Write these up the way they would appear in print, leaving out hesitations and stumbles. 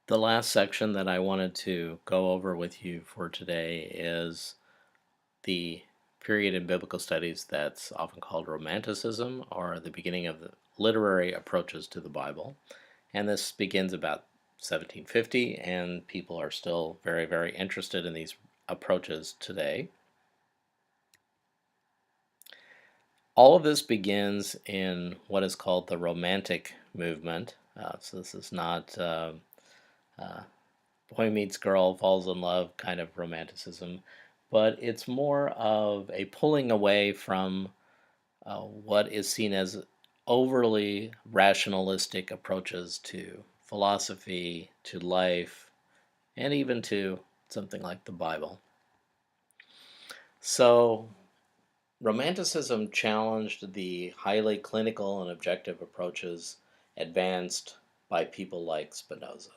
The last section that I wanted to go over with you for today is the period in biblical studies that's often called Romanticism, or the beginning of the literary approaches to the Bible. And this begins about 1750, and people are still very, very interested in these approaches today. All of this begins in what is called the Romantic movement. So this is not uh, boy meets girl, falls in love kind of romanticism, but it's more of a pulling away from what is seen as overly rationalistic approaches to philosophy, to life, and even to something like the Bible. So, Romanticism challenged the highly clinical and objective approaches advanced by people like Spinoza.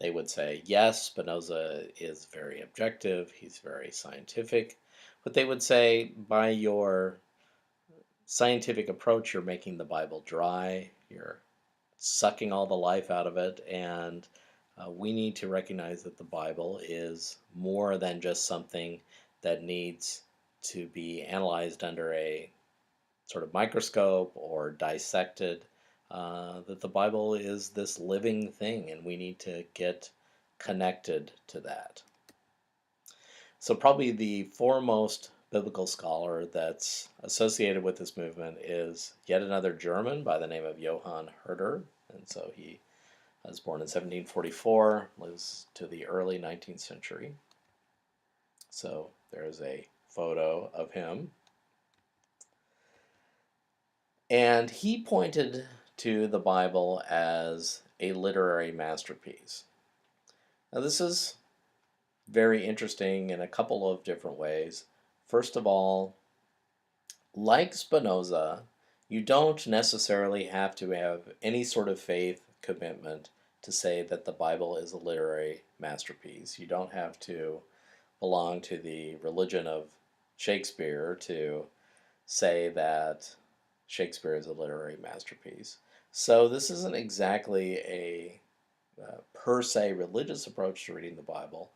They would say, yes, Spinoza is very objective, he's very scientific, but they would say, by your scientific approach, you're making the Bible dry, you're sucking all the life out of it, and we need to recognize that the Bible is more than just something that needs to be analyzed under a sort of microscope or dissected. That the Bible is this living thing, and we need to get connected to that. So, probably the foremost biblical scholar that's associated with this movement is yet another German by the name of Johann Herder. And so he was born in 1744, lives to the early 19th century. So there's a photo of him. And he pointed to the Bible as a literary masterpiece. Now, this is very interesting in a couple of different ways. First of all, like Spinoza, you don't necessarily have to have any sort of faith commitment to say that the Bible is a literary masterpiece. You don't have to belong to the religion of Shakespeare to say that Shakespeare is a literary masterpiece. So this isn't exactly a per se religious approach to reading the Bible,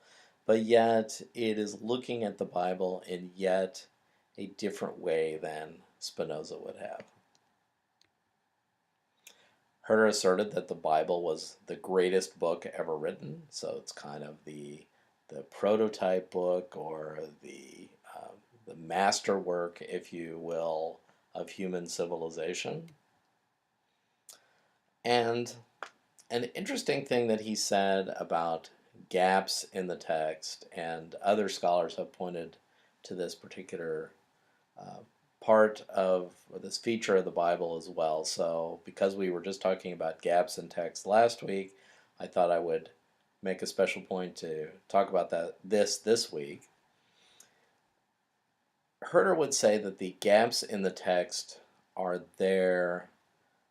but yet it is looking at the Bible in yet a different way than Spinoza would have. Herder asserted that the Bible was the greatest book ever written, so it's kind of the prototype book, or the masterwork, if you will, of human civilization. And an interesting thing that he said about gaps in the text, and other scholars have pointed to this particular uh, part of, or this feature of the Bible as well. So, because we were just talking about gaps in text last week, I thought I would make a special point to talk about this week. Herder would say that the gaps in the text are there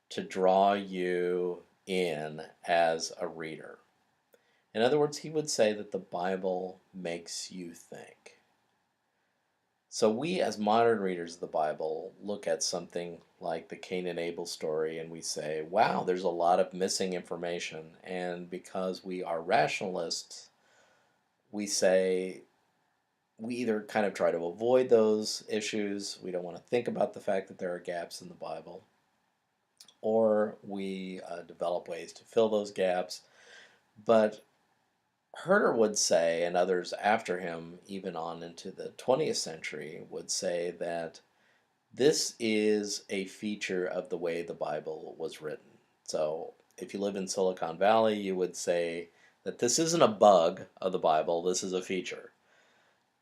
to draw you in as a reader. In other words, he would say that the Bible makes you think. So we, as modern readers of the Bible, look at something like the Cain and Abel story and we say, wow, there's a lot of missing information. And because we are rationalists, we say, we either kind of try to avoid those issues, we don't want to think about the fact that there are gaps in the Bible, or we develop ways to fill those gaps. But Herder would say, and others after him, even on into the 20th century, would say that this is a feature of the way the Bible was written. So if you live in Silicon Valley, you would say that this isn't a bug of the Bible, this is a feature.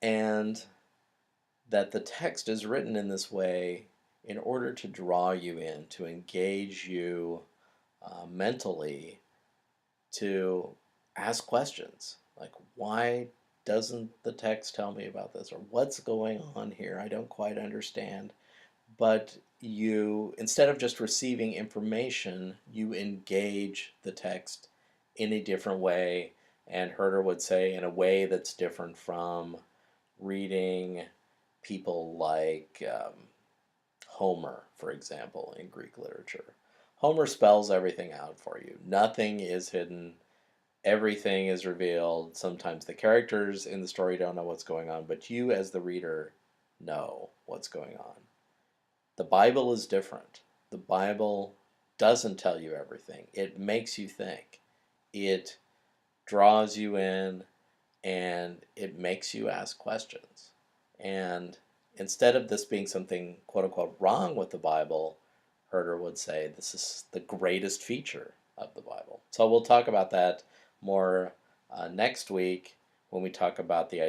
And that the text is written in this way in order to draw you in, to engage you mentally, to ask questions like, why doesn't the text tell me about this? Or what's going on here? I don't quite understand. But you, instead of just receiving information, you engage the text in a different way. And Herder would say, in a way that's different from reading people like Homer, for example, in Greek literature. Homer spells everything out for you. Nothing is hidden. everything is revealed. Sometimes the characters in the story don't know what's going on, but you as the reader know what's going on. The Bible is different. The Bible doesn't tell you everything. It makes you think. It draws you in, and it makes you ask questions. And instead of this being something quote unquote wrong with the Bible, Herder would say this is the greatest feature of the Bible. So we'll talk about that more next week when we talk about the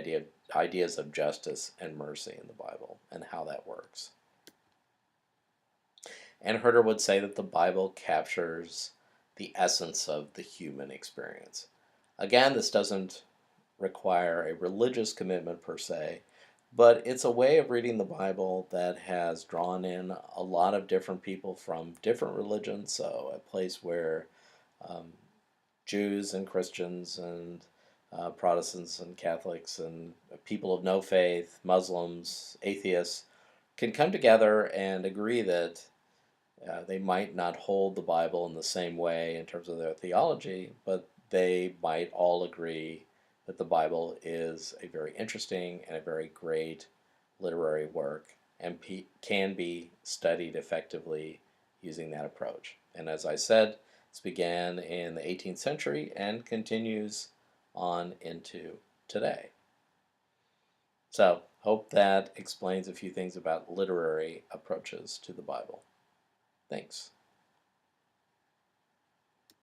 ideas of justice and mercy in the Bible and how that works. And Herder would say that the Bible captures the essence of the human experience. Again, this doesn't require a religious commitment per se, but it's a way of reading the Bible that has drawn in a lot of different people from different religions. So, a place where um, Jews and Christians and Protestants and Catholics and people of no faith, Muslims, atheists, can come together and agree that they might not hold the Bible in the same way in terms of their theology, but they might all agree that the Bible is a very interesting and a very great literary work and can be studied effectively using that approach. And as I said, this began in the 18th century and continues on into today. So, hope that explains a few things about literary approaches to the Bible. Thanks.